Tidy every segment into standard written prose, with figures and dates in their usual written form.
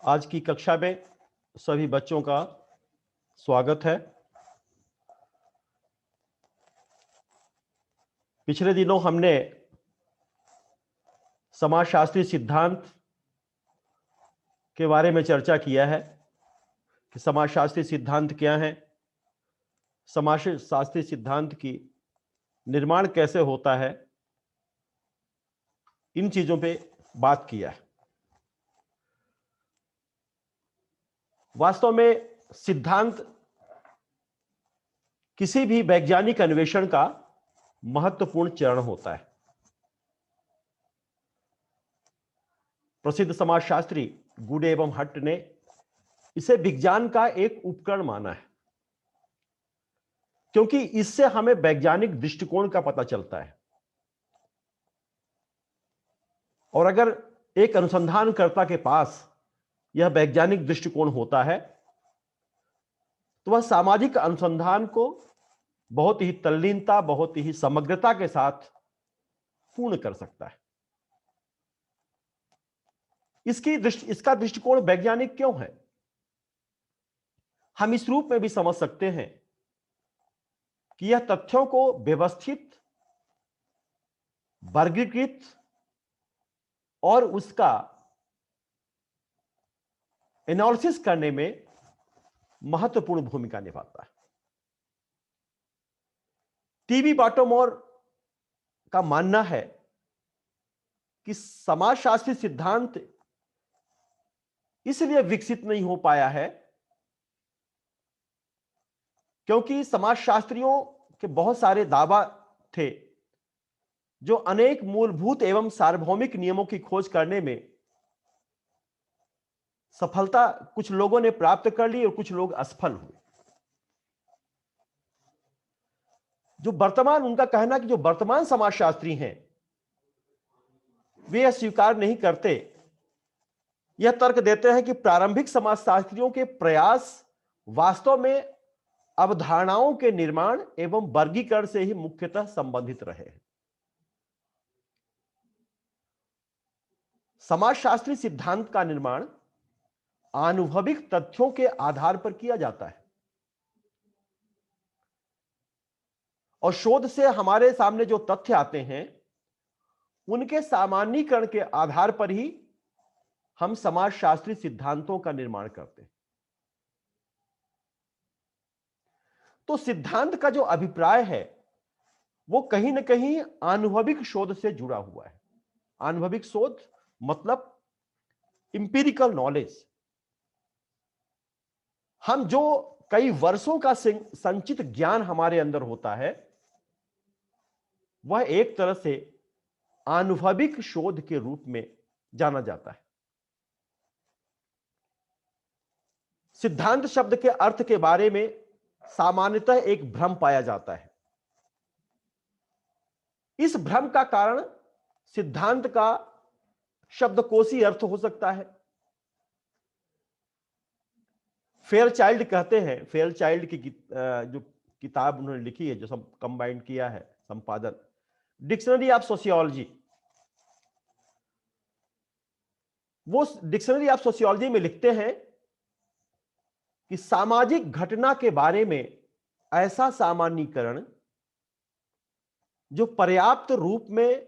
आज की कक्षा में सभी बच्चों का स्वागत है। पिछले दिनों हमने समाजशास्त्री सिद्धांत के बारे में चर्चा किया है कि समाजशास्त्री सिद्धांत क्या है, समाजशास्त्री सिद्धांत की निर्माण कैसे होता है, इन चीजों पे बात किया है। वास्तव में सिद्धांत किसी भी वैज्ञानिक अन्वेषण का महत्वपूर्ण चरण होता है। प्रसिद्ध समाजशास्त्री गुडे एवं हट्ट ने इसे विज्ञान का एक उपकरण माना है, क्योंकि इससे हमें वैज्ञानिक दृष्टिकोण का पता चलता है। और अगर एक अनुसंधानकर्ता के पास यह वैज्ञानिक दृष्टिकोण होता है तो वह सामाजिक अनुसंधान को बहुत ही तल्लीनता, बहुत ही समग्रता के साथ पूर्ण कर सकता है। इसका दृष्टिकोण वैज्ञानिक क्यों है, हम इस रूप में भी समझ सकते हैं कि यह तथ्यों को व्यवस्थित, वर्गीकृत और उसका एनालिसिस करने में महत्वपूर्ण भूमिका निभाता है। टीबी बाटोमोर का मानना है कि समाजशास्त्री सिद्धांत इसलिए विकसित नहीं हो पाया है क्योंकि समाजशास्त्रियों के बहुत सारे दावा थे जो अनेक मूलभूत एवं सार्वभौमिक नियमों की खोज करने में सफलता कुछ लोगों ने प्राप्त कर ली और कुछ लोग असफल हुए। उनका कहना कि जो वर्तमान समाजशास्त्री हैं वे यह स्वीकार नहीं करते, यह तर्क देते हैं कि प्रारंभिक समाजशास्त्रियों के प्रयास वास्तव में अवधारणाओं के निर्माण एवं वर्गीकरण से ही मुख्यतः संबंधित रहे हैं। समाजशास्त्री सिद्धांत का निर्माण आनुभविक तथ्यों के आधार पर किया जाता है और शोध से हमारे सामने जो तथ्य आते हैं उनके सामान्यीकरण के आधार पर ही हम समाजशास्त्री सिद्धांतों का निर्माण करते हैं। तो सिद्धांत का जो अभिप्राय है वो कहीं ना कहीं आनुभविक शोध से जुड़ा हुआ है। आनुभविक शोध मतलब इंपीरिकल नॉलेज। हम जो कई वर्षों का संचित ज्ञान हमारे अंदर होता है वह एक तरह से आनुभविक शोध के रूप में जाना जाता है। सिद्धांत शब्द के अर्थ के बारे में सामान्यतः एक भ्रम पाया जाता है। इस भ्रम का कारण सिद्धांत का शब्दकोशी अर्थ हो सकता है। फेयरचाइल्ड कहते हैं, फेयरचाइल्ड की जो किताब उन्होंने लिखी है, जो सब कंबाइंड किया है संपादन, डिक्शनरी ऑफ सोशियोलॉजी, वो डिक्शनरी ऑफ सोशियोलॉजी में लिखते हैं कि सामाजिक घटना के बारे में ऐसा सामान्यीकरण जो पर्याप्त रूप में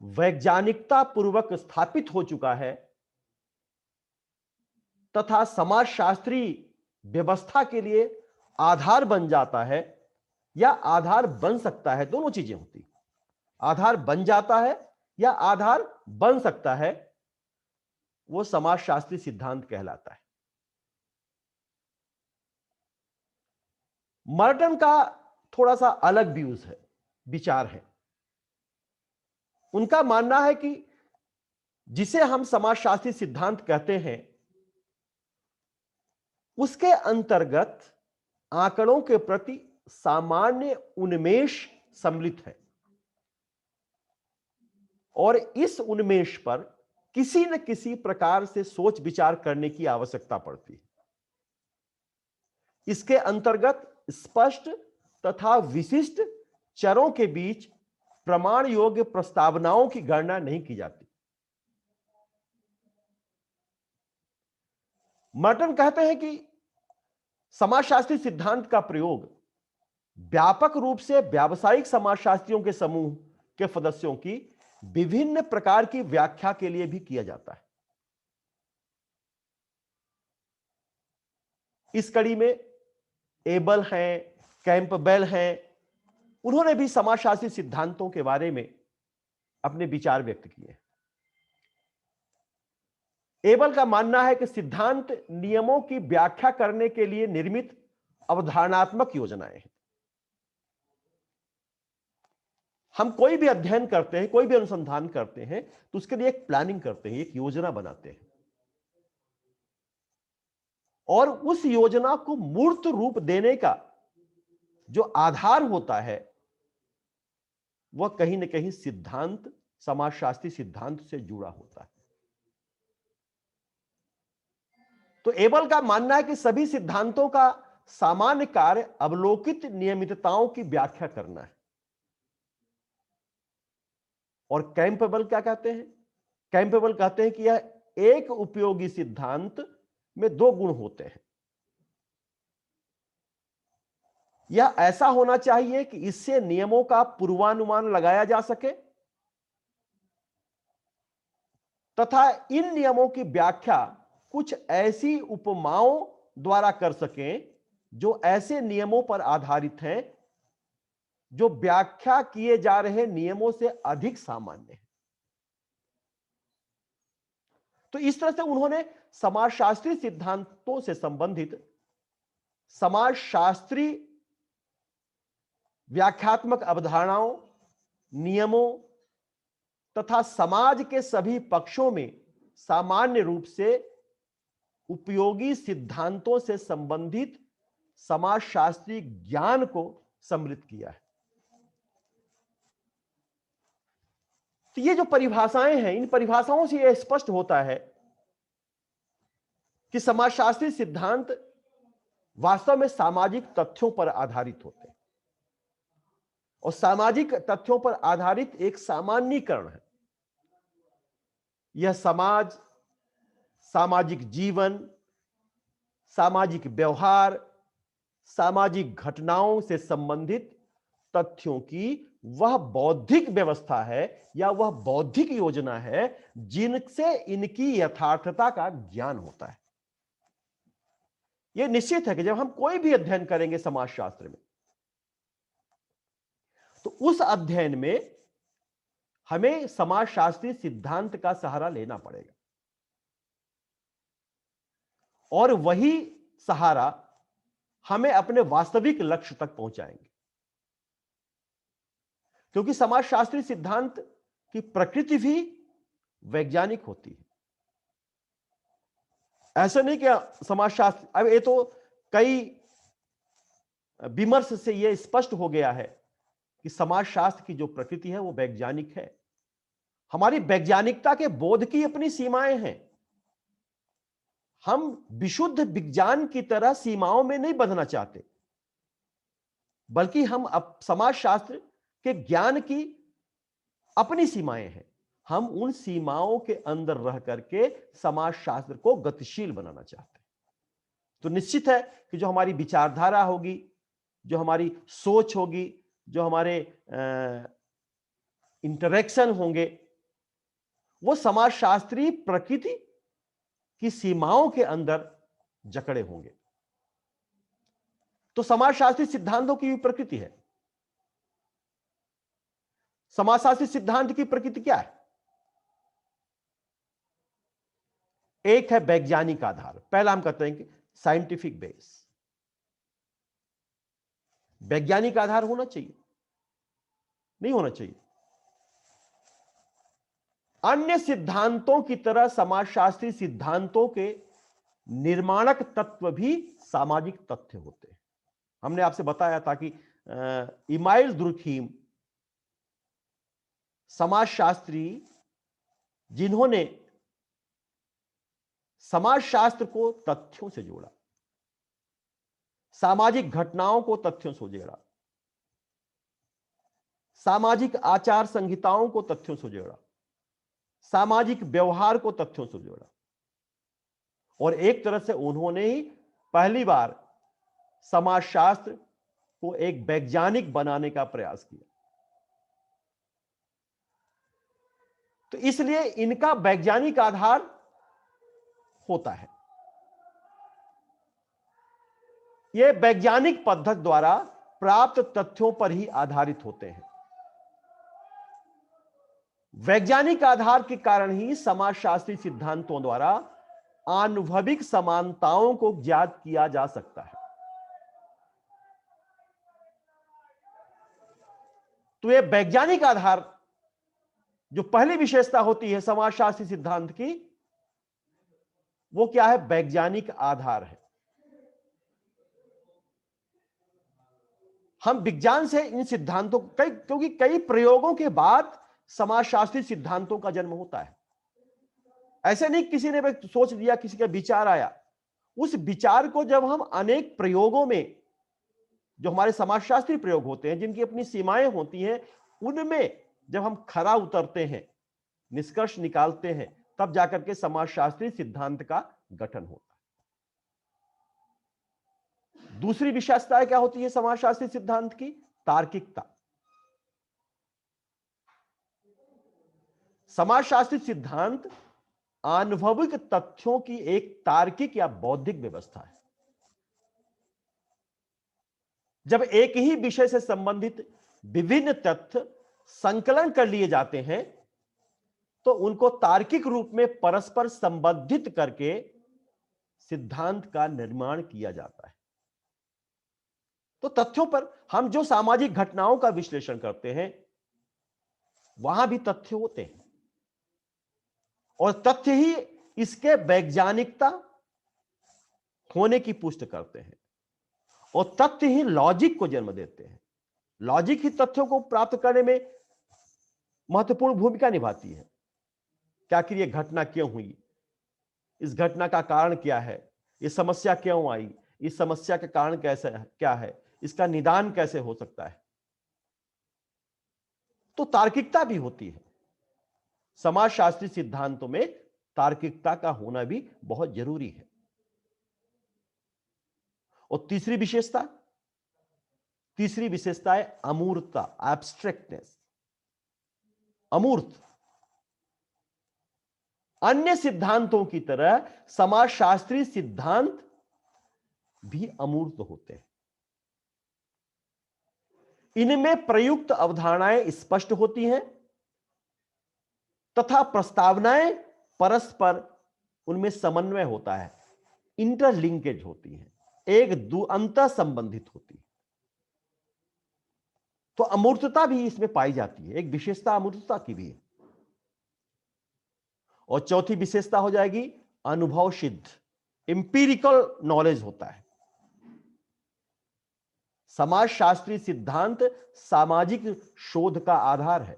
वैज्ञानिकता पूर्वक स्थापित हो चुका है तथा समाजशास्त्री व्यवस्था के लिए आधार बन जाता है या आधार बन सकता है, दोनों चीजें होती, आधार बन जाता है या आधार बन सकता है, वो समाजशास्त्री सिद्धांत कहलाता है। मर्टन का थोड़ा सा अलग व्यूज है, विचार है। उनका मानना है कि जिसे हम समाजशास्त्री सिद्धांत कहते हैं उसके अंतर्गत आंकड़ों के प्रति सामान्य उन्मेष सम्मिलित है और इस उन्मेष पर किसी न किसी प्रकार से सोच विचार करने की आवश्यकता पड़ती है। इसके अंतर्गत स्पष्ट तथा विशिष्ट चरों के बीच प्रमाण योग्य प्रस्तावनाओं की गणना नहीं की जाती। मर्टन कहते हैं कि समाजशास्त्री सिद्धांत का प्रयोग व्यापक रूप से व्यावसायिक समाजशास्त्रियों के समूह के सदस्यों की विभिन्न प्रकार की व्याख्या के लिए भी किया जाता है। इस कड़ी में एबल हैं, कैंपबेल हैं, उन्होंने भी समाजशास्त्री सिद्धांतों के बारे में अपने विचार व्यक्त किए। एबल का मानना है कि सिद्धांत नियमों की व्याख्या करने के लिए निर्मित अवधारणात्मक योजनाएं हैं। हम कोई भी अध्ययन करते हैं, कोई भी अनुसंधान करते हैं, तो उसके लिए एक प्लानिंग करते हैं, एक योजना बनाते हैं, और उस योजना को मूर्त रूप देने का जो आधार होता है वह कहीं ना कहीं सिद्धांत, समाजशास्त्री सिद्धांत से जुड़ा होता है। तो एबल का मानना है कि सभी सिद्धांतों का सामान्य कार्य अवलोकित नियमितताओं की व्याख्या करना है। और कैंपबेल क्या कहते हैं? कैंपबेल कहते हैं कि यह एक उपयोगी सिद्धांत में दो गुण होते हैं। यह ऐसा होना चाहिए कि इससे नियमों का पूर्वानुमान लगाया जा सके तथा इन नियमों की व्याख्या कुछ ऐसी उपमाओं द्वारा कर सकें जो ऐसे नियमों पर आधारित हैं जो व्याख्या किए जा रहे नियमों से अधिक सामान्य है। तो इस तरह से उन्होंने समाजशास्त्री सिद्धांतों से संबंधित समाजशास्त्री व्याख्यात्मक अवधारणाओं, नियमों तथा समाज के सभी पक्षों में सामान्य रूप से उपयोगी सिद्धांतों से संबंधित समाजशास्त्री ज्ञान को समृद्ध किया है। तो ये जो परिभाषाएं हैं, इन परिभाषाओं से यह स्पष्ट होता है कि समाजशास्त्री सिद्धांत वास्तव में सामाजिक तथ्यों पर आधारित होते हैं और सामाजिक तथ्यों पर आधारित एक सामान्यीकरण है। यह समाज, सामाजिक जीवन, सामाजिक व्यवहार, सामाजिक घटनाओं से संबंधित तथ्यों की वह बौद्धिक व्यवस्था है या वह बौद्धिक योजना है जिनसे इनकी यथार्थता का ज्ञान होता है। यह निश्चित है कि जब हम कोई भी अध्ययन करेंगे समाजशास्त्र में, तो उस अध्ययन में हमें समाजशास्त्री सिद्धांत का सहारा लेना पड़ेगा और वही सहारा हमें अपने वास्तविक लक्ष्य तक पहुंचाएंगे। क्योंकि समाजशास्त्री सिद्धांत की प्रकृति भी वैज्ञानिक होती है। ऐसा नहीं कि समाजशास्त्र, अब ये तो कई विमर्श से यह स्पष्ट हो गया है कि समाजशास्त्र की जो प्रकृति है वो वैज्ञानिक है। हमारी वैज्ञानिकता के बोध की अपनी सीमाएं हैं। हम विशुद्ध विज्ञान की तरह सीमाओं में नहीं बंधना चाहते, बल्कि हम समाजशास्त्र के ज्ञान की अपनी सीमाएं हैं। हम उन सीमाओं के अंदर रह करके समाजशास्त्र को गतिशील बनाना चाहते हैं। तो निश्चित है कि जो हमारी विचारधारा होगी, जो हमारी सोच होगी, जो हमारे इंटरेक्शन होंगे, वो समाजशास्त्री प्रकृति की सीमाओं के अंदर जकड़े होंगे। तो समाजशास्त्री सिद्धांतों की भी प्रकृति है। समाजशास्त्री सिद्धांत की प्रकृति क्या है? एक है वैज्ञानिक आधार। पहला हम कहते हैं कि साइंटिफिक बेस, वैज्ञानिक आधार होना चाहिए, नहीं होना चाहिए। अन्य सिद्धांतों की तरह समाजशास्त्री सिद्धांतों के निर्माणक तत्व भी सामाजिक तथ्य होते हैं। हमने आपसे बताया था कि इमाइल दुर्खीम समाजशास्त्री जिन्होंने समाजशास्त्र को तथ्यों से जोड़ा, सामाजिक घटनाओं को तथ्यों से जोड़ा, सामाजिक आचार संहिताओं को तथ्यों से जोड़ा, सामाजिक व्यवहार को तथ्यों से जोड़ा और एक तरह से उन्होंने ही पहली बार समाजशास्त्र को एक वैज्ञानिक बनाने का प्रयास किया। तो इसलिए इनका वैज्ञानिक आधार होता है। ये वैज्ञानिक पद्धति द्वारा प्राप्त तथ्यों पर ही आधारित होते हैं। वैज्ञानिक आधार के कारण ही समाजशास्त्री सिद्धांतों द्वारा आनुभविक समानताओं को ज्ञात किया जा सकता है। तो यह वैज्ञानिक आधार, जो पहली विशेषता होती है समाजशास्त्री सिद्धांत की, वो क्या है? वैज्ञानिक आधार है। हम विज्ञान से इन सिद्धांतों क्योंकि कई प्रयोगों के बाद समाजशास्त्री सिद्धांतों का जन्म होता है। ऐसे नहीं किसी ने सोच लिया, किसी का विचार आया, उस विचार को जब हम अनेक प्रयोगों में, जो हमारे समाजशास्त्री प्रयोग होते हैं जिनकी अपनी सीमाएं होती हैं, उनमें जब हम खरा उतरते हैं, निष्कर्ष निकालते हैं, तब जाकर के समाजशास्त्री सिद्धांत का गठन होता है। दूसरी विशेषता क्या होती है समाजशास्त्री सिद्धांत की? तार्किकता। समाजशास्त्री सिद्धांत आनुभविक तथ्यों की एक तार्किक या बौद्धिक व्यवस्था है। जब एक ही विषय से संबंधित विभिन्न तथ्य संकलन कर लिए जाते हैं, तो उनको तार्किक रूप में परस्पर संबंधित करके सिद्धांत का निर्माण किया जाता है। तो तथ्यों पर हम जो सामाजिक घटनाओं का विश्लेषण करते हैं, वहां भी तथ्य होते हैं, और तथ्य ही इसके वैज्ञानिकता होने की पुष्टि करते हैं, और तथ्य ही लॉजिक को जन्म देते हैं। लॉजिक ही तथ्यों को प्राप्त करने में महत्वपूर्ण भूमिका निभाती है। क्या आखिर यह घटना क्यों हुई, इस घटना का कारण क्या है, यह समस्या क्यों आई, इस समस्या के कारण कैसे क्या है, इसका निदान कैसे हो सकता है। तो तार्किकता भी होती है। समाजशास्त्री सिद्धांतों में तार्किकता का होना भी बहुत जरूरी है। और तीसरी विशेषता है अमूर्तता, एब्स्ट्रैक्टनेस। अमूर्त, अन्य सिद्धांतों की तरह समाजशास्त्री सिद्धांत भी अमूर्त होते हैं। इनमें प्रयुक्त अवधारणाएं स्पष्ट होती हैं तथा प्रस्तावनाएं परस्पर उनमें समन्वय होता है, इंटरलिंकेज होती हैं, एक अंतर संबंधित होती है। तो अमूर्तता भी इसमें पाई जाती है, एक विशेषता अमूर्तता की भी है। और चौथी विशेषता हो जाएगी अनुभव सिद्ध, इंपीरिकल नॉलेज होता है। समाजशास्त्री सिद्धांत सामाजिक शोध का आधार है।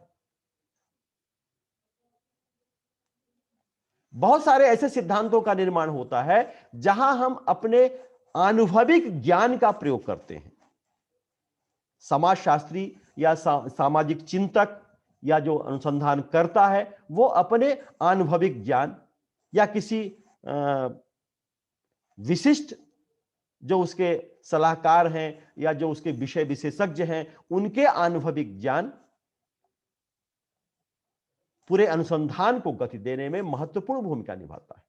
बहुत सारे ऐसे सिद्धांतों का निर्माण होता है जहां हम अपने आनुभविक ज्ञान का प्रयोग करते हैं। समाजशास्त्री या सामाजिक चिंतक या जो अनुसंधान करता है, वो अपने अनुभविक ज्ञान या किसी विशिष्ट जो उसके सलाहकार हैं या जो उसके विषय विशेषज्ञ हैं, उनके अनुभविक ज्ञान पूरे अनुसंधान को गति देने में महत्वपूर्ण भूमिका निभाता है।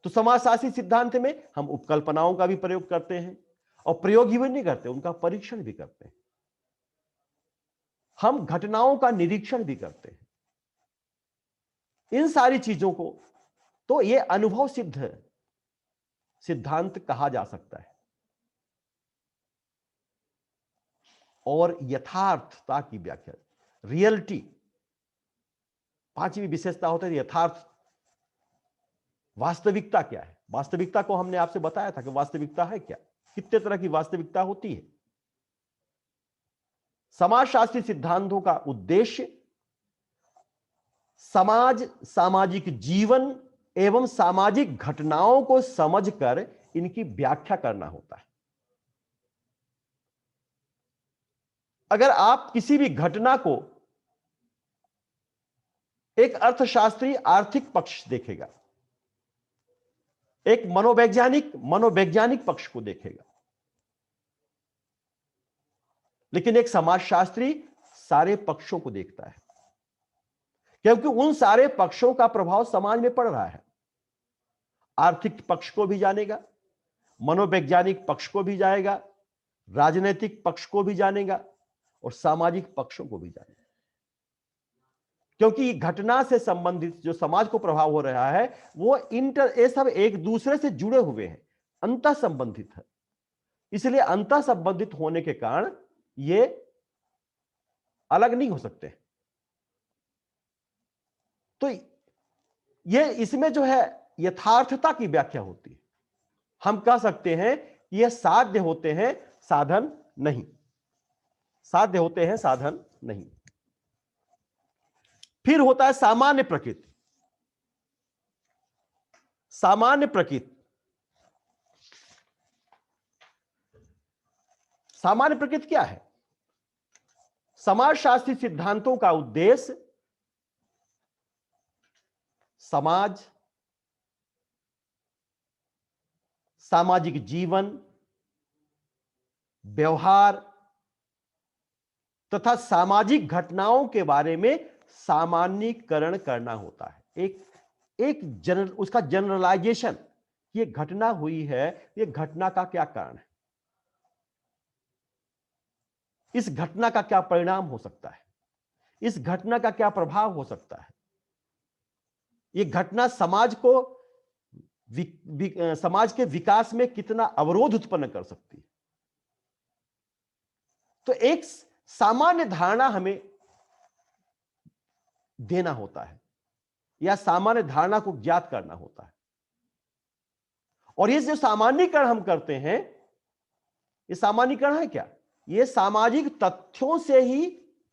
तो समाजशास्त्री सिद्धांत में हम उपकल्पनाओं का भी प्रयोग करते हैं, और प्रयोग ही नहीं करते, उनका परीक्षण भी करते हैं। हम घटनाओं का निरीक्षण भी करते हैं। इन सारी चीजों को तो यह अनुभव सिद्ध सिद्धांत कहा जा सकता है। और यथार्थता की व्याख्या, रियलिटी, पांचवी विशेषता होता है यथार्थ, वास्तविकता क्या है। वास्तविकता को हमने आपसे बताया था कि वास्तविकता है क्या, कितने तरह की वास्तविकता होती है। समाजशास्त्री सिद्धांतों का उद्देश्य सामाजिक जीवन एवं सामाजिक घटनाओं को समझकर इनकी व्याख्या करना होता है। अगर आप किसी भी घटना को एक अर्थशास्त्री आर्थिक पक्ष देखेगा, एक मनोवैज्ञानिक पक्ष को देखेगा, लेकिन एक समाजशास्त्री सारे पक्षों को देखता है, क्योंकि उन सारे पक्षों का प्रभाव समाज में पड़ रहा है। आर्थिक पक्ष को भी जानेगा, मनोवैज्ञानिक पक्ष को भी जाएगा, राजनीतिक पक्ष को भी जानेगा और सामाजिक पक्षों को भी जानेगा, क्योंकि घटना से संबंधित जो समाज को प्रभाव हो रहा है वो ये सब एक दूसरे से जुड़े हुए हैं, अंतः संबंधित है। इसलिए अंतः संबंधित होने के कारण ये अलग नहीं हो सकते। तो ये इसमें जो है यथार्थता की व्याख्या होती है। हम कह सकते हैं ये साध्य होते हैं, साधन नहीं। साध्य होते हैं, साधन नहीं। फिर होता है सामान्य प्रकृति। सामान्य प्रकृति, सामान्य प्रकृति क्या है? समाजशास्त्री सिद्धांतों का उद्देश्य समाज, सामाजिक जीवन, व्यवहार तथा सामाजिक घटनाओं के बारे में सामान्यीकरण करना होता है। उसका जनरलाइजेशन, ये घटना हुई है, ये घटना का क्या कारण है, इस घटना का क्या परिणाम हो सकता है, इस घटना का क्या प्रभाव हो सकता है, ये घटना समाज के विकास में कितना अवरोध उत्पन्न कर सकती है। तो एक सामान्य धारणा हमें देना होता है या सामान्य धारणा को ज्ञात करना होता है। और ये जो सामान्यीकरण हम करते हैं, ये सामान्यीकरण है क्या? ये सामाजिक तथ्यों से ही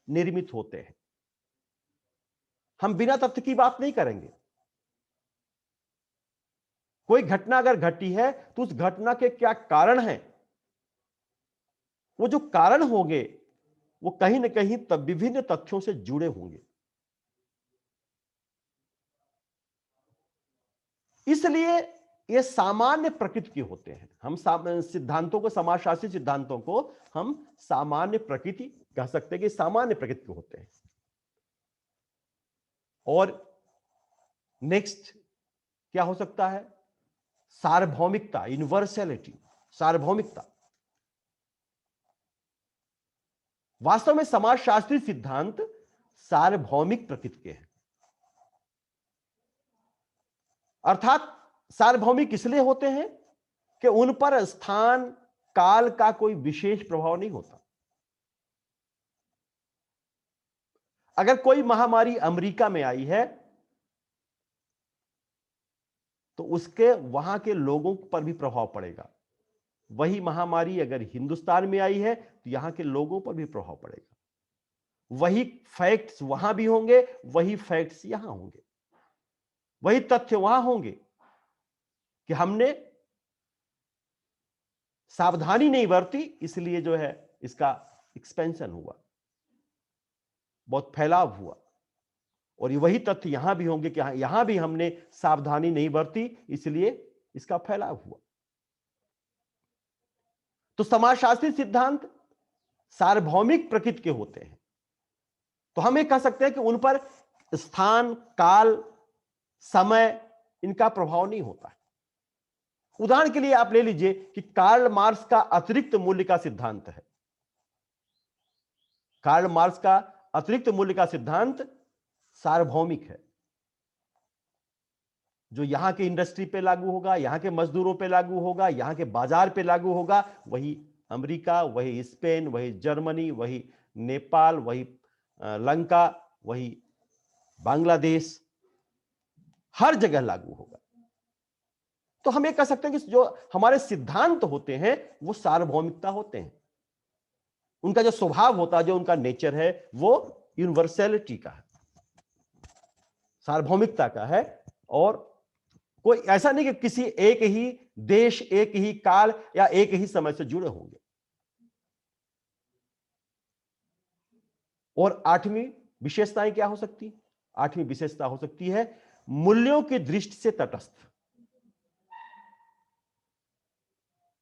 निर्मित होते हैं। हम बिना तथ्य की बात नहीं करेंगे। कोई घटना अगर घटी है तो उस घटना के क्या कारण हैं, वो जो कारण होंगे वो कहीं ना कहीं विभिन्न तथ्यों से जुड़े होंगे। इसलिए ये सामान्य प्रकृति के होते हैं। हम सिद्धांतों को, समाजशास्त्री सिद्धांतों को हम सामान्य प्रकृति कह सकते हैं कि सामान्य प्रकृति के होते हैं। और नेक्स्ट क्या हो सकता है? सार्वभौमिकता, यूनिवर्सैलिटी, सार्वभौमिकता। वास्तव में समाजशास्त्री सिद्धांत सार्वभौमिक प्रकृति के हैं। अर्थात सार्वभौमिक इसलिए होते हैं कि उन पर स्थान काल का कोई विशेष प्रभाव नहीं होता। अगर कोई महामारी अमेरिका में आई है तो उसके वहां के लोगों पर भी प्रभाव पड़ेगा। वही महामारी अगर हिंदुस्तान में आई है तो यहां के लोगों पर भी प्रभाव पड़ेगा। वही फैक्ट्स वहां भी होंगे, वही फैक्ट्स यहां होंगे, वही तथ्य वहां होंगे कि हमने सावधानी नहीं बरती, इसलिए जो है इसका एक्सपेंशन हुआ, बहुत फैलाव हुआ। और वही तथ्य यहां भी होंगे कि यहां भी हमने सावधानी नहीं बरती, इसलिए इसका फैलाव हुआ। तो समाजशास्त्री सिद्धांत सार्वभौमिक प्रकृति के होते हैं। तो हम ये कह सकते हैं कि उन पर स्थान, काल, समय, इनका प्रभाव नहीं होता है। उदाहरण के लिए आप ले लीजिए कि कार्ल मार्क्स का अतिरिक्त मूल्य का सिद्धांत है। कार्ल मार्क्स का अतिरिक्त मूल्य का सिद्धांत सार्वभौमिक है, जो यहां के इंडस्ट्री पे लागू होगा, यहां के मजदूरों पे लागू होगा, यहां के बाजार पे लागू होगा, वही अमेरिका, वही स्पेन, वही जर्मनी, वही नेपाल, वही लंका, वही बांग्लादेश, हर जगह लागू होगा। तो हम ये कह सकते हैं कि जो हमारे सिद्धांत होते हैं वो सार्वभौमिकता होते हैं। उनका जो स्वभाव होता है, जो उनका नेचर है, वो यूनिवर्सैलिटी का है, सार्वभौमिकता का है। और कोई ऐसा नहीं कि किसी एक ही देश, एक ही काल या एक ही समय से जुड़े होंगे। और आठवीं विशेषताएं क्या हो सकती है? आठवीं विशेषता हो सकती है मूल्यों की दृष्टि से तटस्थ।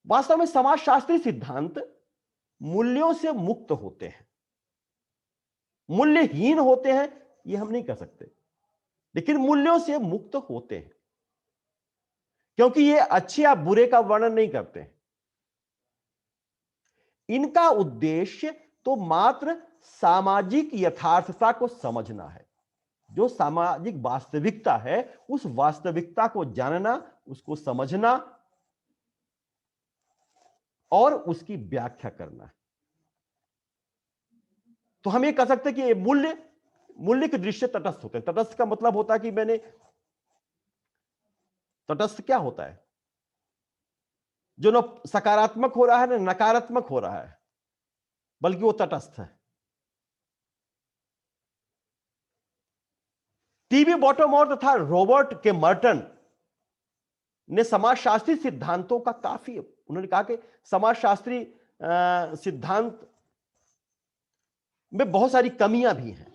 वास्तव में समाजशास्त्री सिद्धांत मूल्यों से मुक्त होते हैं, मूल्यहीन होते हैं यह हम नहीं कह सकते, लेकिन मूल्यों से मुक्त होते हैं, क्योंकि ये अच्छे या बुरे का वर्णन नहीं करते हैं। इनका उद्देश्य तो मात्र सामाजिक यथार्थता को समझना है। जो सामाजिक वास्तविकता है उस वास्तविकता को जानना, उसको समझना और उसकी व्याख्या करना है। तो हम ये कह सकते हैं कि मूल्य की दृष्टि से तटस्थ होते हैं। तटस्थ का मतलब होता है कि तटस्थ क्या होता है? जो न सकारात्मक हो रहा है न नकारात्मक हो रहा है, बल्कि वो तटस्थ है। टीबी बॉटमोर तथा रॉबर्ट के मर्टन ने समाजशास्त्री सिद्धांतों का काफी, उन्होंने कहा कि समाजशास्त्री सिद्धांत में बहुत सारी कमियां भी हैं,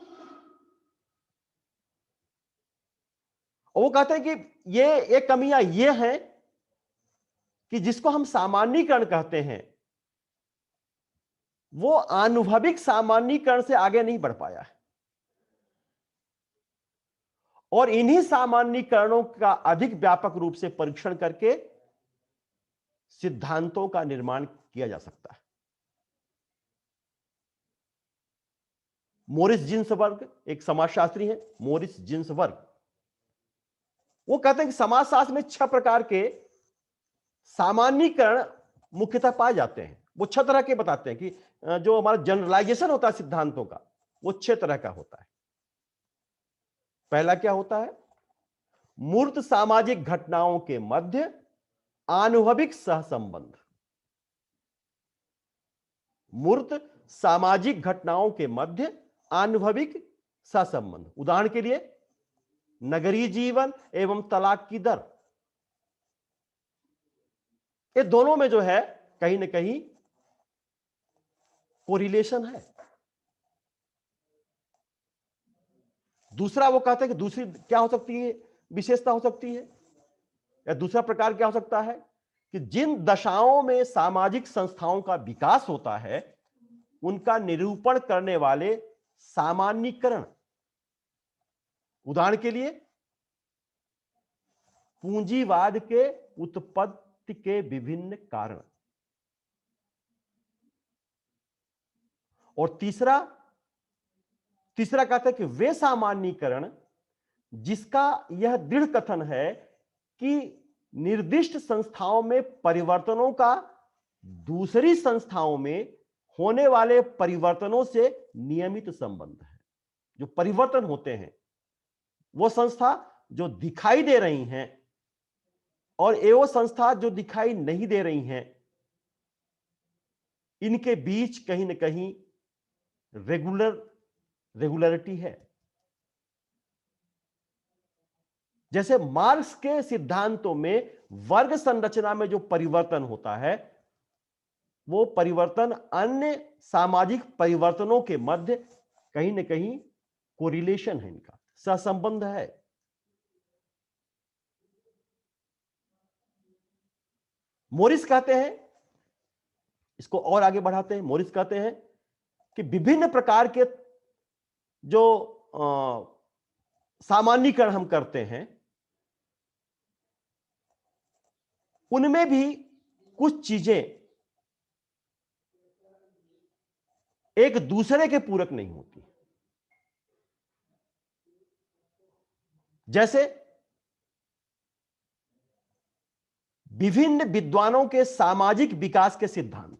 और वो कहते हैं कि ये कमियां ये हैं कि जिसको हम सामान्यीकरण कहते हैं वो आनुभविक सामान्यीकरण से आगे नहीं बढ़ पाया है, और इन्हीं सामान्यीकरणों का अधिक व्यापक रूप से परीक्षण करके सिद्धांतों का निर्माण किया जा सकता है। मोरिस जिन्सबर्ग एक समाजशास्त्री हैं, मोरिस जिन्सबर्ग, वो कहते हैं कि समाजशास्त्र में 6 प्रकार के सामान्यीकरण मुख्यतः पाए जाते हैं। वो 6 तरह के बताते हैं कि जो हमारा जनरलाइजेशन होता है सिद्धांतों का, वो 6 तरह का होता है। पहला क्या होता है? मूर्त सामाजिक घटनाओं के मध्य आनुभविक सहसंबंध। मूर्त सामाजिक घटनाओं के मध्य आनुभविक सहसंबंध। उदाहरण के लिए नगरीय जीवन एवं तलाक की दर, ये दोनों में जो है कहीं ना कहीं कोरिलेशन है। दूसरा वो कहते हैं कि दूसरी क्या हो सकती है, विशेषता हो सकती है, या दूसरा प्रकार क्या हो सकता है कि जिन दशाओं में सामाजिक संस्थाओं का विकास होता है उनका निरूपण करने वाले सामान्यीकरण। उदाहरण के लिए पूंजीवाद के उत्पत्ति के विभिन्न कारण। और तीसरा कहता है कि वे सामान्यीकरण जिसका यह दृढ़ कथन है कि निर्दिष्ट संस्थाओं में परिवर्तनों का दूसरी संस्थाओं में होने वाले परिवर्तनों से नियमित संबंध है। जो परिवर्तन होते हैं वो संस्था जो दिखाई दे रही हैं और वो संस्था जो दिखाई नहीं दे रही हैं, इनके बीच कहीं ना कहीं रेगुलरिटी है। जैसे मार्क्स के सिद्धांतों में वर्ग संरचना में जो परिवर्तन होता है वो परिवर्तन अन्य सामाजिक परिवर्तनों के मध्य कहीं ना कहीं कोरिलेशन है, इनका सहसंबंध है। मोरिस कहते हैं, इसको और आगे बढ़ाते हैं, मोरिस कहते हैं कि विभिन्न प्रकार के जो सामान्यीकरण हम करते हैं उनमें भी कुछ चीजें एक दूसरे के पूरक नहीं होती। जैसे विभिन्न विद्वानों के सामाजिक विकास के सिद्धांत,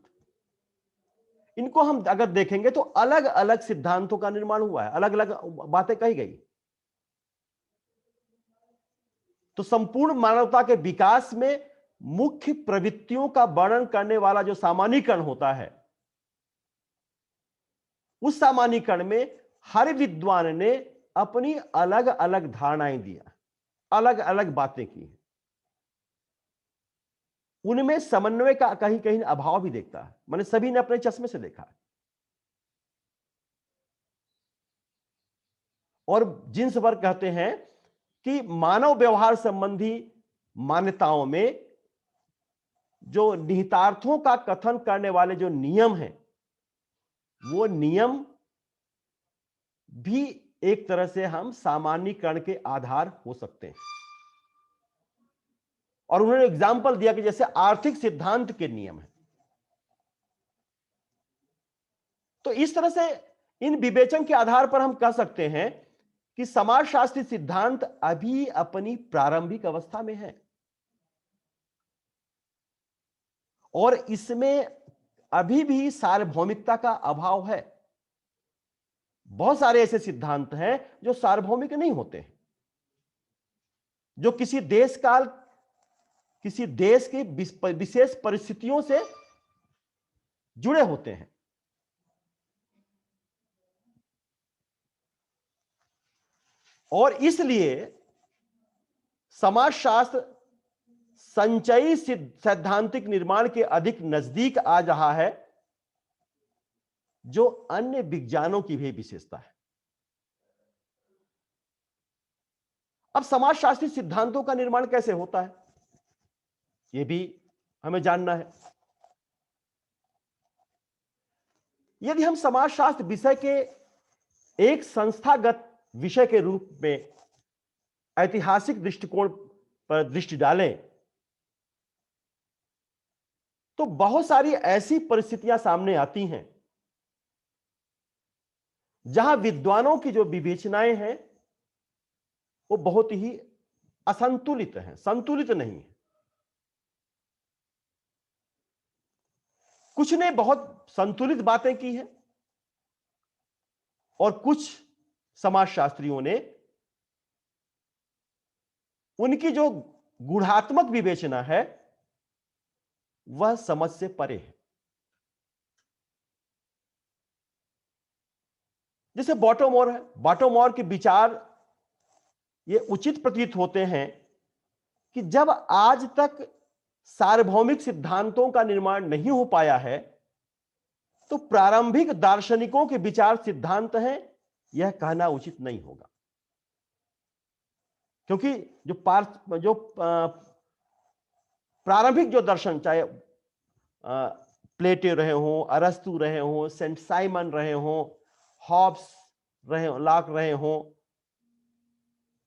इनको हम अगर देखेंगे तो अलग अलग सिद्धांतों का निर्माण हुआ है, अलग अलग बातें कही गई। तो संपूर्ण मानवता के विकास में मुख्य प्रवृत्तियों का वर्णन करने वाला जो सामान्यीकरण होता है, उस सामान्यीकरण में हर विद्वान ने अपनी अलग अलग धारणाएं दिया, अलग अलग बातें की। उनमें समन्वय का कहीं कहीं अभाव भी देखता है, मैंने सभी ने अपने चश्मे से देखा है। और जिन्सबर्ग कहते हैं कि मानव व्यवहार संबंधी मान्यताओं में जो निहितार्थों का कथन करने वाले जो नियम हैं, वो नियम भी एक तरह से हम सामान्यीकरण के आधार हो सकते हैं। और उन्होंने एग्जाम्पल दिया कि जैसे आर्थिक सिद्धांत के नियम है। तो इस तरह से इन विवेचन के आधार पर हम कह सकते हैं कि समाजशास्त्री सिद्धांत अभी अपनी प्रारंभिक अवस्था में है और इसमें अभी भी सार्वभौमिकता का अभाव है। बहुत सारे ऐसे सिद्धांत हैं जो सार्वभौमिक नहीं होते हैं, जो किसी देश काल, किसी देश की विशेष परिस्थितियों से जुड़े होते हैं। और इसलिए समाजशास्त्र संचयी सैद्धांतिक निर्माण के अधिक नजदीक आ रहा है, जो अन्य विज्ञानों की भी विशेषता है। अब समाजशास्त्री सिद्धांतों का निर्माण कैसे होता है, यह भी हमें जानना है। यदि हम समाजशास्त्र विषय के एक संस्थागत विषय के रूप में ऐतिहासिक दृष्टिकोण पर दृष्टि डालें, तो बहुत सारी ऐसी परिस्थितियां सामने आती हैं जहां विद्वानों की जो विवेचनाएं हैं वो बहुत ही असंतुलित हैं, संतुलित नहीं है। कुछ ने बहुत संतुलित बातें की हैं और कुछ समाजशास्त्रियों ने उनकी जो गूढ़ात्मक विवेचना है वह समझ से परे है। जैसे बॉटोमोर है, बॉटोमोर के विचार ये उचित प्रतीत होते हैं कि जब आज तक सार्वभौमिक सिद्धांतों का निर्माण नहीं हो पाया है, तो प्रारंभिक दार्शनिकों के विचार सिद्धांत हैं, यह कहना उचित नहीं होगा। क्योंकि जो प्रारंभिक जो दर्शन, चाहे प्लेटो रहे हों, अरस्तु रहे हों, सेंट साइमन रहे हों, हॉब्स रहे हों, लॉक रहे हों,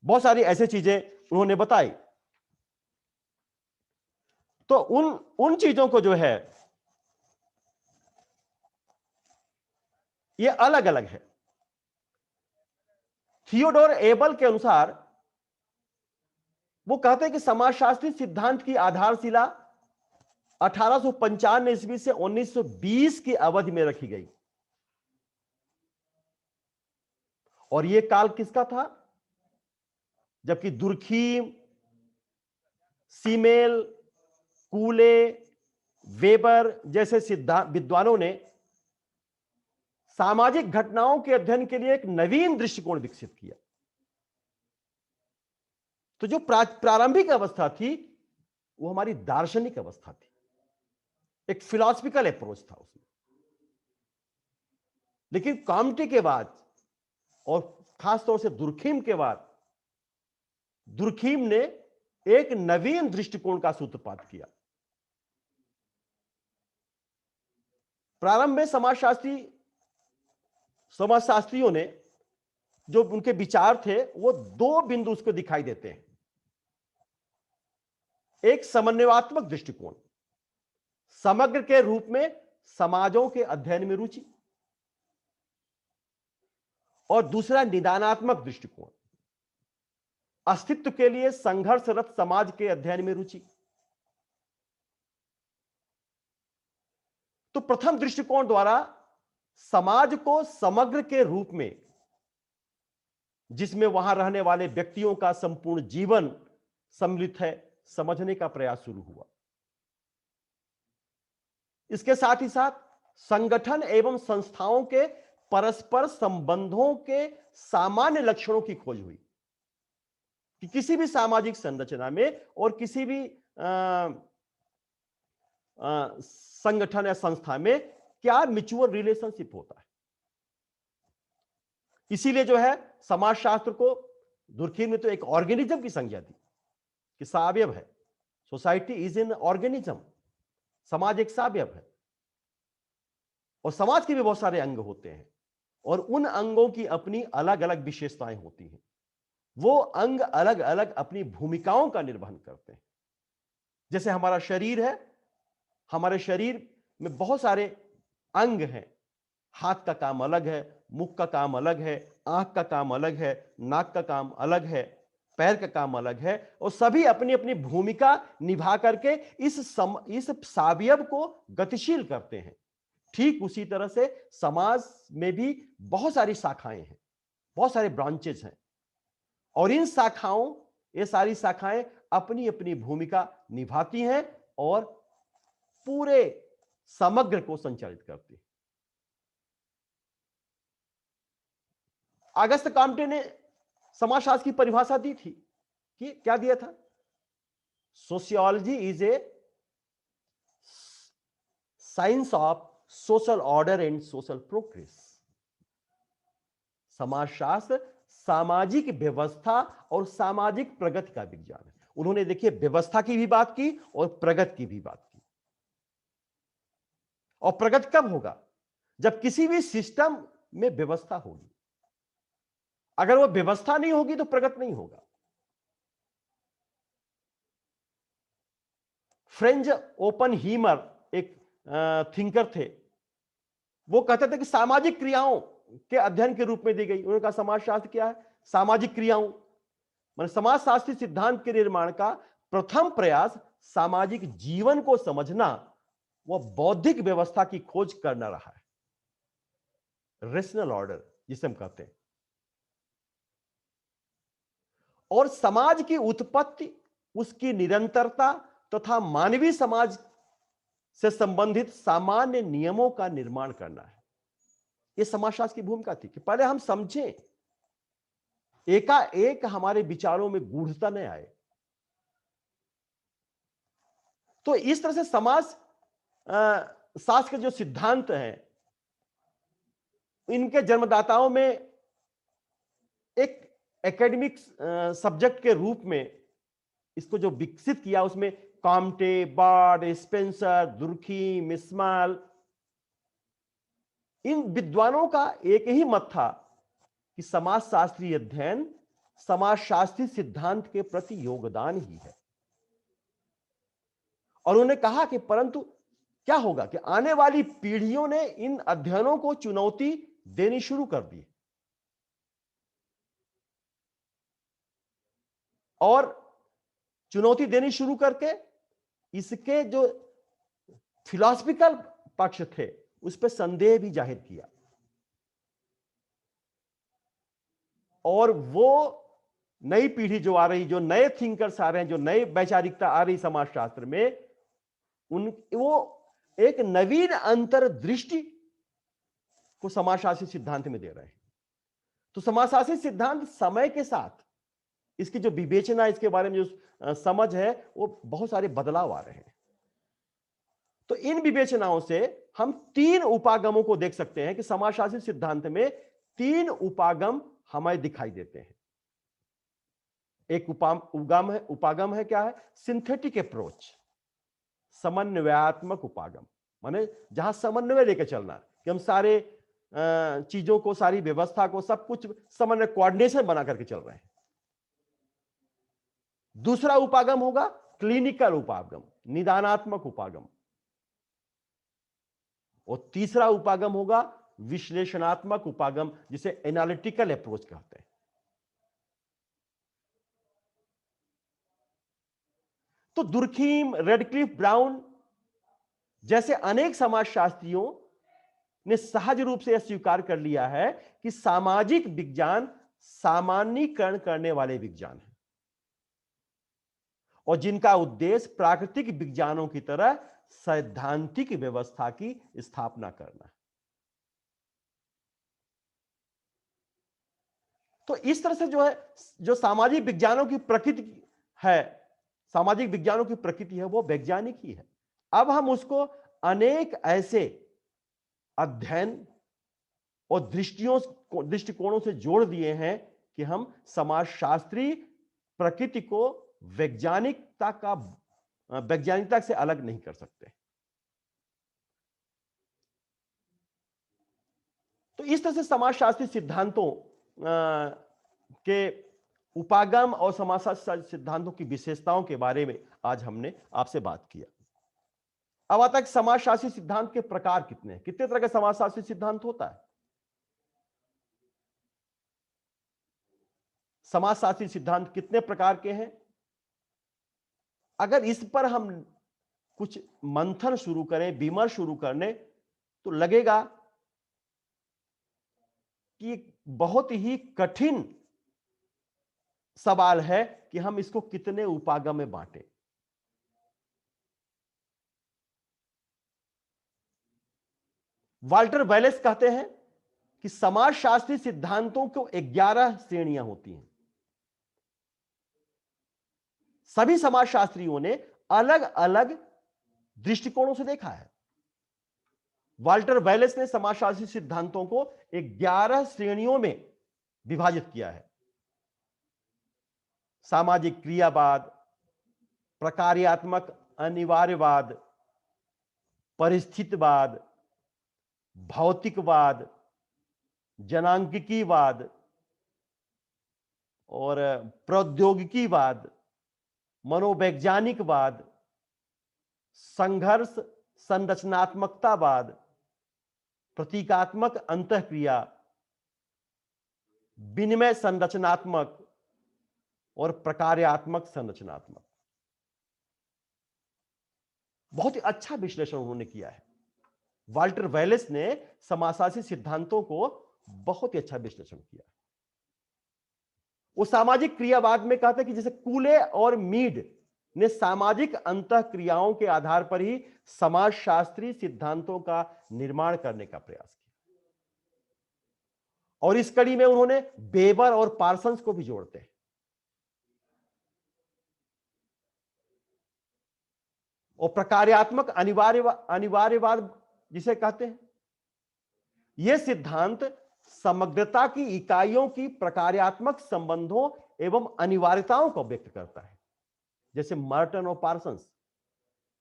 बहुत सारी ऐसी चीजें उन्होंने बताई। तो उन चीजों को जो है ये अलग अलग है। थियोडोर एबल के अनुसार वो कहते हैं कि समाजशास्त्री सिद्धांत की आधारशिला 1895 ईस्वी से 1920 की अवधि में रखी गई। और यह काल किसका था? जबकि दुर्खीम, सीमेल, कूले, वेबर जैसे विद्वानों ने सामाजिक घटनाओं के अध्ययन के लिए एक नवीन दृष्टिकोण विकसित किया। तो जो प्रारंभिक अवस्था थी वो हमारी दार्शनिक अवस्था थी, एक फिलॉसफिकल अप्रोच था उसमें। लेकिन कॉम्टे के बाद और खासतौर से दुर्खीम के बाद, दुर्खीम ने एक नवीन दृष्टिकोण का सूत्रपात किया। प्रारंभ में समाजशास्त्रियों ने जो उनके विचार थे वो दो बिंदु उसको दिखाई देते हैं। एक समन्वयात्मक दृष्टिकोण, समग्र के रूप में समाजों के अध्ययन में रुचि, और दूसरा निदानात्मक दृष्टिकोण, अस्तित्व के लिए संघर्षरत समाज के अध्ययन में रुचि। तो प्रथम दृष्टिकोण द्वारा समाज को समग्र के रूप में, जिसमें वहां रहने वाले व्यक्तियों का संपूर्ण जीवन सम्मिलित है, समझने का प्रयास शुरू हुआ। इसके साथ ही साथ संगठन एवं संस्थाओं के परस्पर संबंधों के सामान्य लक्षणों की खोज हुई कि किसी भी सामाजिक संरचना में और किसी भी संगठन या संस्था में क्या म्यूचुअल रिलेशनशिप होता है। इसीलिए जो है समाजशास्त्र को दुर्खीम ने तो एक ऑर्गेनिज्म की संज्ञा दी कि सावयव है, सोसाइटी इज एन ऑर्गेनिज्म। समाज एक सावयव है और समाज के भी बहुत सारे अंग होते हैं और उन अंगों की अपनी अलग अलग विशेषताएं होती हैं। वो अंग अलग अलग अपनी भूमिकाओं का निर्वहन करते हैं। जैसे हमारा शरीर है, हमारे शरीर में बहुत सारे अंग हैं। हाथ का काम अलग है, मुख का काम अलग है, आंख का काम अलग है, नाक का काम अलग है, पैर का काम अलग है और सभी अपनी अपनी भूमिका निभा करके इस सावयव को गतिशील करते हैं। ठीक उसी तरह से समाज में भी बहुत सारी शाखाएं हैं, बहुत सारे ब्रांचेस हैं और इन शाखाओं, ये सारी शाखाएं अपनी अपनी भूमिका निभाती हैं और पूरे समग्र को संचालित करती है। अगस्त काम्टे ने समाजशास्त्र की परिभाषा दी थी कि क्या दिया था? Sociology is a science of social order and social progress. समाजशास्त्र सामाजिक व्यवस्था और सामाजिक प्रगति का विज्ञान है। उन्होंने देखिए व्यवस्था की भी बात की और प्रगति की भी बात की। और प्रगति कब होगा? जब किसी भी सिस्टम में व्यवस्था होगी। अगर वो व्यवस्था नहीं होगी तो प्रगति नहीं होगा। फ्रेंच ओपनहीमर एक थिंकर थे। वो कहते थे कि सामाजिक क्रियाओं के अध्ययन के रूप में दी गई। उन्होंने कहा समाजशास्त्र क्या है? सामाजिक क्रियाओं, मतलब समाजशास्त्री सिद्धांत के निर्माण का प्रथम प्रयास सामाजिक जीवन को समझना व बौद्धिक व्यवस्था की खोज करना रहा है। रेशनल ऑर्डर जिसे हम कहते हैं। और समाज की उत्पत्ति, उसकी निरंतरता तथा मानवीय समाज से संबंधित सामान्य नियमों का निर्माण करना है। यह समाजशास्त्र की भूमिका थी कि पहले हम समझें, एकाएक हमारे विचारों में गूढ़ता न आए। तो इस तरह से समाज शास्त्र के जो सिद्धांत हैं, इनके जन्मदाताओं में एक एकेडमिक सब्जेक्ट के रूप में इसको जो विकसित किया, उसमें काम्टे, बार्ड, स्पेंसर, दुर्खीम, इस्माइल, इन विद्वानों का एक ही मत था कि समाजशास्त्रीय अध्ययन समाजशास्त्री सिद्धांत के प्रति योगदान ही है। और उन्होंने कहा कि परंतु क्या होगा कि आने वाली पीढ़ियों ने इन अध्ययनों को चुनौती देनी शुरू कर दी और चुनौती देनी शुरू करके इसके जो फिलॉसफिकल पक्ष थे उस पर संदेह भी जाहिर किया। और वो नई पीढ़ी जो आ रही, जो नए थिंकर्स आ रहे हैं, जो नई वैचारिकता आ रही समाजशास्त्र में, वो एक नवीन अंतर्दृष्टि को समाजशास्त्री सिद्धांत में दे रहे हैं। तो समाजशास्त्री सिद्धांत समय के साथ इसकी जो विवेचना, इसके बारे में जो समझ है, वो बहुत सारे बदलाव आ रहे हैं। तो इन विवेचनाओं से हम तीन उपागमों को देख सकते हैं कि समाजशास्त्री सिद्धांत में तीन उपागम हमें दिखाई देते हैं। एक उपागम है क्या है? सिंथेटिक अप्रोच, समन्वयात्मक उपागम, माने जहां समन्वय लेकर चलना, कि हम सारे चीजों को, सारी व्यवस्था को, सब कुछ समन्वय, कोऑर्डिनेशन बना करके चल रहे हैं। दूसरा उपागम होगा क्लिनिकल उपागम, निदानात्मक उपागम। और तीसरा उपागम होगा विश्लेषणात्मक उपागम, जिसे एनालिटिकल अप्रोच कहते हैं। तो दुर्खीम, रेडक्लिफ, ब्राउन जैसे अनेक समाजशास्त्रियों ने सहज रूप से यह स्वीकार कर लिया है कि सामाजिक विज्ञान सामान्यीकरण करने वाले विज्ञान है और जिनका उद्देश्य प्राकृतिक विज्ञानों की तरह सैद्धांतिक व्यवस्था की स्थापना करना है। तो इस तरह से जो है, जो सामाजिक विज्ञानों की प्रकृति है, सामाजिक विज्ञानों की प्रकृति है, वो वैज्ञानिक ही है। अब हम उसको अनेक ऐसे अध्ययन और दृष्टिकोणों से जोड़ दिए हैं कि हम समाजशास्त्री प्रकृति को वैज्ञानिकता से अलग नहीं कर सकते। तो इस तरह से समाजशास्त्री सिद्धांतों के उपागम और समाजशास्त्री सिद्धांतों की विशेषताओं के बारे में आज हमने आपसे बात किया। अब आता है कि समाजशास्त्री सिद्धांत के प्रकार कितने हैं, कितने तरह का समाजशास्त्री सिद्धांत होता है। समाजशास्त्री सिद्धांत कितने प्रकार के हैं? अगर इस पर हम कुछ मंथन शुरू करें, विमर्श शुरू करने, तो लगेगा कि बहुत ही कठिन सवाल है कि हम इसको कितने उपागम में बांटें। वाल्टर वैलेस कहते हैं कि समाजशास्त्री सिद्धांतों को 11 श्रेणियां होती हैं। सभी समाजशास्त्रियों ने अलग अलग दृष्टिकोणों से देखा है। वाल्टर वैलेस ने समाजशास्त्री सिद्धांतों को 11 श्रेणियों में विभाजित किया है। सामाजिक क्रियावाद, प्रकार्यात्मक अनिवार्यवाद, परिस्थितिवाद, भौतिकवाद, जनांकिकीवाद और प्रौद्योगिकीवाद, मनोवैज्ञानिकवाद, संघर्ष संरचनात्मकतावाद, प्रतीकात्मक अंतःक्रिया, विनिमय संरचनात्मक और प्रकार्यात्मक संरचनात्मक। बहुत ही अच्छा विश्लेषण उन्होंने किया है। वाल्टर वैलेस ने समाजशास्त्री सिद्धांतों को बहुत ही अच्छा विश्लेषण किया। वो सामाजिक क्रियावाद में कहते हैं कि जैसे कूले और मीड ने सामाजिक अंतःक्रियाओं के आधार पर ही समाजशास्त्री सिद्धांतों का निर्माण करने का प्रयास किया। और इस कड़ी में उन्होंने वेबर और पार्सन्स को भी जोड़ते हैं। और प्रकार्यात्मक अनिवार्यवाद जिसे कहते हैं, यह सिद्धांत समग्रता की इकाइयों की प्रकार्यात्मक संबंधों एवं अनिवार्यताओं को व्यक्त करता है। जैसे मर्टन और पार्सन्स,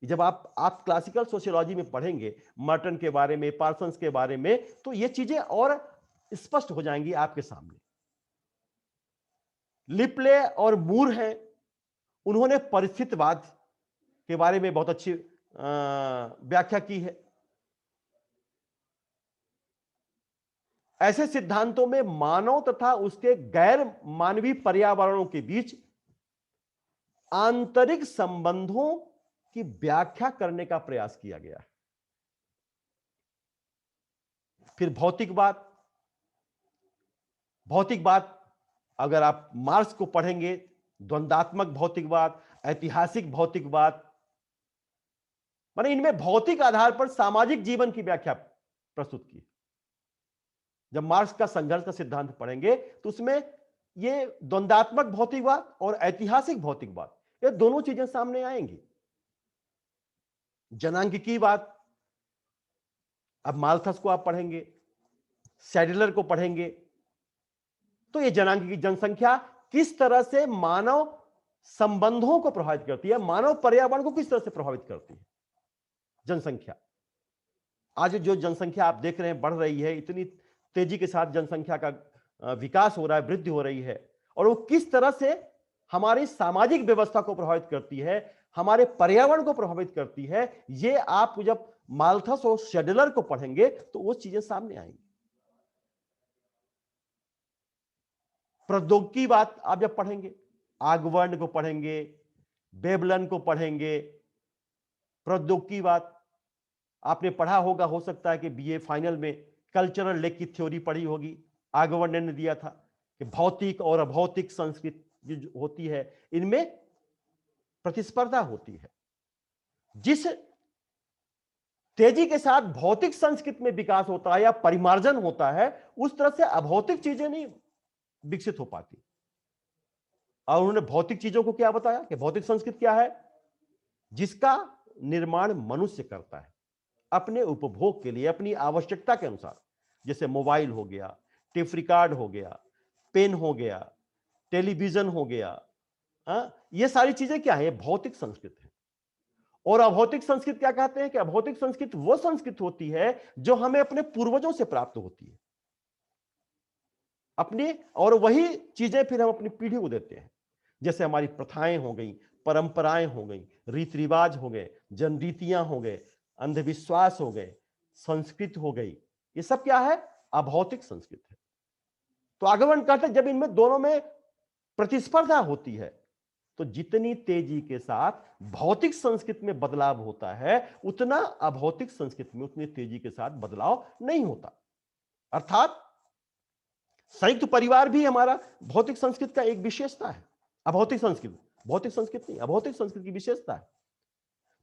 जब आप क्लासिकल सोशियोलॉजी में पढ़ेंगे मर्टन के बारे में, पार्सन्स के बारे में, तो ये चीजें और स्पष्ट हो जाएंगी आपके सामने। लिपले और मूर हैं, उन्होंने परिस्थितिवाद के बारे में बहुत अच्छी व्याख्या की है। ऐसे सिद्धांतों में मानव तथा उसके गैर मानवीय पर्यावरणों के बीच आंतरिक संबंधों की व्याख्या करने का प्रयास किया गया है। फिर भौतिकवाद अगर आप मार्क्स को पढ़ेंगे, द्वंद्वात्मक भौतिकवाद, ऐतिहासिक भौतिकवाद, माने इनमें भौतिक आधार पर सामाजिक जीवन की व्याख्या प्रस्तुत की। जब मार्क्स का संघर्ष का सिद्धांत पढ़ेंगे तो उसमें ये द्वंद्वात्मक भौतिकवाद और ऐतिहासिक भौतिकवाद, ये दोनों चीजें सामने आएंगी। जनांकिकीवाद, अब माल्थस को आप पढ़ेंगे, सैडलर को पढ़ेंगे, तो ये जनांकिकी जनसंख्या किस तरह से मानव संबंधों को प्रभावित करती है, मानव पर्यावरण को किस तरह से प्रभावित करती है। जनसंख्या, आज जो जनसंख्या आप देख रहे हैं बढ़ रही है, इतनी तेजी के साथ जनसंख्या का विकास हो रहा है, वृद्धि हो रही है, और वो किस तरह से हमारी सामाजिक व्यवस्था को प्रभावित करती है, हमारे पर्यावरण को प्रभावित करती है, ये आप जब माल्थस और शेडलर को पढ़ेंगे तो वो चीजें सामने आएंगी। प्रौद्योगिकीवाद आप जब पढ़ेंगे, आगवर्न को पढ़ेंगे, वेबलन को पढ़ेंगे, प्रौद्योगिकीवाद आपने पढ़ा होगा, हो सकता है कि बीए फाइनल में कल्चरल लेक की थ्योरी पढ़ी होगी। आगवर्न ने दिया था कि भौतिक और अभौतिक संस्कृति जो होती है, इनमें प्रतिस्पर्धा होती है। जिस तेजी के साथ भौतिक संस्कृति में विकास होता है या परिमार्जन होता है, उस तरह से अभौतिक चीजें नहीं विकसित हो पाती। और उन्होंने भौतिक चीजों को क्या बताया कि भौतिक संस्कृति क्या है, जिसका निर्माण मनुष्य करता है अपने उपभोग के लिए, अपनी आवश्यकता के अनुसार। जैसे मोबाइल हो गया, टेप रिकॉर्ड हो गया, पेन हो गया, टेलीविजन हो गया, ये सारी चीजें क्या है, भौतिक संस्कृति है। और अभौतिक संस्कृति क्या कहते हैं कि अभौतिक संस्कृति वो संस्कृति होती है जो हमें अपने पूर्वजों से प्राप्त होती है। अपने, और वही चीजें फिर हम अपनी पीढ़ी को देते हैं। जैसे हमारी प्रथाएं हो गई, परंपराएं हो गई, रीति रिवाज हो गए, जनरीतियां हो गए, अंधविश्वास हो गए, संस्कृत हो गई, ये सब क्या है? अभौतिक संस्कृत है। तो आगमन कहते जब इनमें दोनों में प्रतिस्पर्धा होती है, तो जितनी तेजी के साथ भौतिक संस्कृति में बदलाव होता है, उतना अभौतिक संस्कृति में उतनी तेजी के साथ बदलाव नहीं होता। अर्थात संयुक्त परिवार भी हमारा भौतिक संस्कृति का एक विशेषता है। अभौतिक संस्कृति, भौतिक संस्कृति नहीं, अभौतिक संस्कृति की विशेषता है।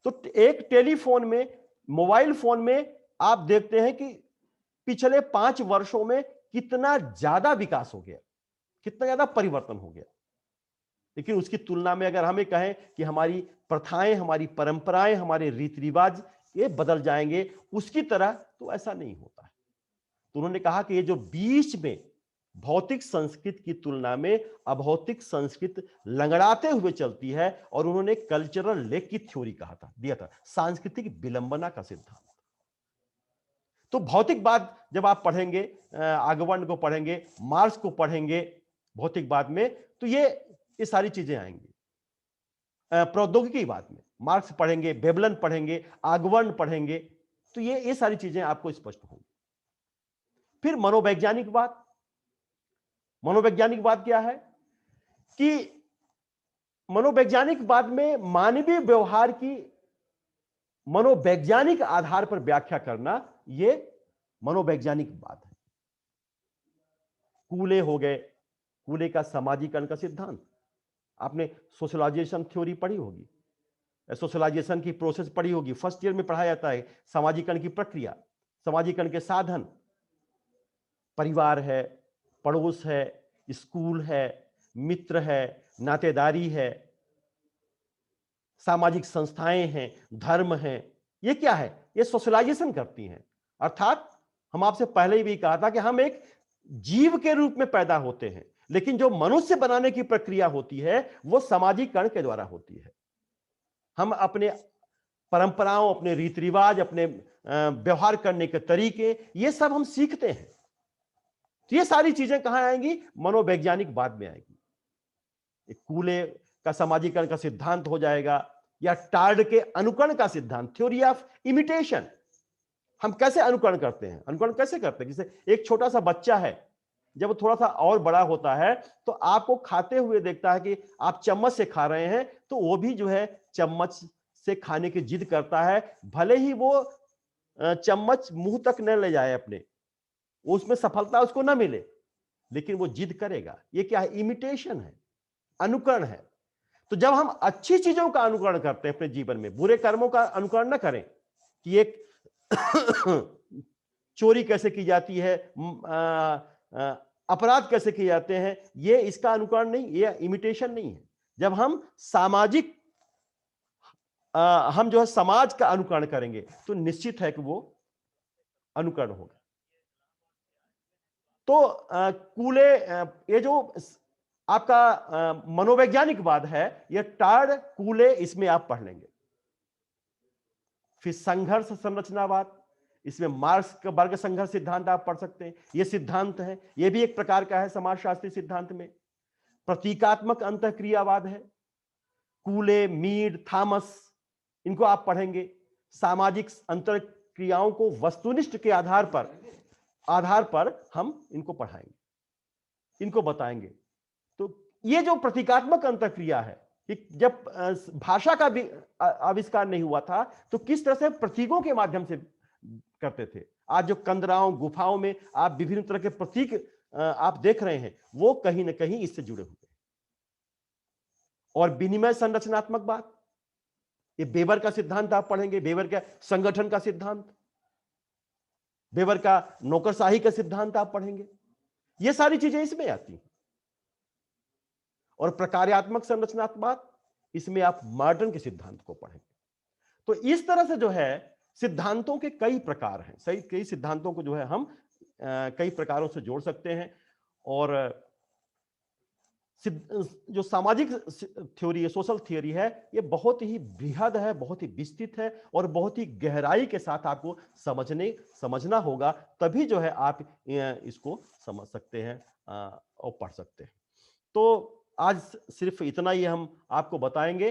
तो एक टेलीफोन में, मोबाइल फोन में आप देखते हैं कि पिछले 5 वर्षों में कितना ज्यादा विकास हो गया, कितना ज्यादा परिवर्तन हो गया। लेकिन उसकी तुलना में अगर हमें कहें कि हमारी प्रथाएं, हमारी परंपराएं, हमारे रीति रिवाज ये बदल जाएंगे उसकी तरह, तो ऐसा नहीं होता है। तो उन्होंने कहा कि ये जो बीच में भौतिक संस्कृति की तुलना में अभौतिक संस्कृति लंगड़ाते हुए चलती है, और उन्होंने कल्चरल लेक की थ्योरी कहा था, दिया था, सांस्कृतिक विलंबना का सिद्धांत। तो भौतिकवाद जब आप पढ़ेंगे, आगमन को पढ़ेंगे, मार्क्स को पढ़ेंगे भौतिकवाद में, तो ये सारी चीजें आएंगी। प्रौद्योगिकीवाद में मार्क्स पढ़ेंगे, वेबलन पढ़ेंगे, आगमन पढ़ेंगे, तो ये सारी चीजें आपको स्पष्ट होंगी। फिर मनोवैज्ञानिकवाद। मनोवैज्ञानिकवाद क्या है कि मनोवैज्ञानिकवाद में मानवीय व्यवहार की मनोवैज्ञानिक आधार पर व्याख्या करना, यह मनोवैज्ञानिकवाद है। कूले हो गए, कूले का सामाजिकरण का सिद्धांत, आपने सोशलाइजेशन थ्योरी पढ़ी होगी, सोशलाइजेशन की प्रोसेस पढ़ी होगी, फर्स्ट ईयर में पढ़ाया जाता है। सामाजिकरण की प्रक्रिया, सामाजिकरण के साधन, परिवार है, पड़ोस है, स्कूल है, मित्र है, नातेदारी है, सामाजिक संस्थाएं हैं, धर्म है, ये क्या है? ये सोशलाइजेशन करती हैं। अर्थात हम आपसे पहले ही भी कहा था कि हम एक जीव के रूप में पैदा होते हैं, लेकिन जो मनुष्य बनाने की प्रक्रिया होती है वो सामाजिकरण के द्वारा होती है। हम अपने परंपराओं, अपने रीति रिवाज, अपने व्यवहार करने के तरीके, ये सब हम सीखते हैं। तो ये सारी चीजें कहां आएंगी? मनोवैज्ञानिक बाद में आएगी। एक कूले का सामाजिकरण का सिद्धांत हो जाएगा, या टार्ड के अनुकरण का सिद्धांत, थ्योरी ऑफ इमिटेशन। हम कैसे अनुकरण करते हैं? अनुकरण कैसे करते हैं? जैसे एक छोटा सा बच्चा है, जब थोड़ा सा और बड़ा होता है तो आपको खाते हुए देखता है कि आप चम्मच से खा रहे हैं, तो वो भी जो है चम्मच से खाने की जिद करता है, भले ही वो चम्मच मुंह तक न ले जाए अपने, उसमें सफलता उसको ना मिले, लेकिन वो जिद करेगा। ये क्या है? इमिटेशन है, अनुकरण है। तो जब हम अच्छी चीजों का अनुकरण करते हैं अपने जीवन में, बुरे कर्मों का अनुकरण ना करें कि एक चोरी कैसे की जाती है, अपराध कैसे किए जाते हैं, ये इसका अनुकरण नहीं, ये इमिटेशन नहीं है। जब हम सामाजिक हम जो है समाज का अनुकरण करेंगे तो निश्चित है कि वो अनुकरण होगा। तो कूले, ये जो आपका मनोवैज्ञानिकवाद है, ये टार्ड, कूले, इसमें आप पढ़ लेंगे। फिर संघर्ष संरचनावाद, इसमें मार्क्स का वर्ग संघर्ष सिद्धांत आप पढ़ सकते हैं। ये सिद्धांत है, ये भी एक प्रकार का है समाजशास्त्री सिद्धांत में। प्रतीकात्मक अंतःक्रियावाद है, कूले, मीड, थॉमस, इनको आप पढ़ेंगे। सामाजिक अंतःक्रियाओं को वस्तुनिष्ठ के आधार पर हम इनको पढ़ाएंगे, इनको बताएंगे। तो ये जो प्रतीकात्मक अंतःक्रिया है, जब भाषा का भी आविष्कार नहीं हुआ था तो किस तरह से प्रतीकों के माध्यम से करते थे। आज जो कंदराओं, गुफाओं में आप विभिन्न तरह के प्रतीक आप देख रहे हैं, वो कहीं ना कहीं इससे जुड़े हुए हैं। और विनिमय संरचनात्मक बात, ये बेवर का सिद्धांत आप पढ़ेंगे, बेवर का संगठन का सिद्धांत, बेवर का नौकरशाही का सिद्धांत आप पढ़ेंगे। ये सारी चीजें इसमें आती हैं। और प्रकार्यात्मक संरचनात्मक, इसमें आप मॉडर्न के सिद्धांत को पढ़ेंगे। तो इस तरह से जो है सिद्धांतों के कई प्रकार हैं, सही, कई सिद्धांतों को जो है हम कई प्रकारों से जोड़ सकते हैं। और जो सामाजिक थ्योरी है, सोशल थ्योरी है, ये बहुत ही बृहद है, बहुत ही विस्तृत है और बहुत ही गहराई के साथ आपको समझना होगा, तभी जो है आप इसको समझ सकते हैं और पढ़ सकते हैं। तो आज सिर्फ इतना ही हम आपको बताएंगे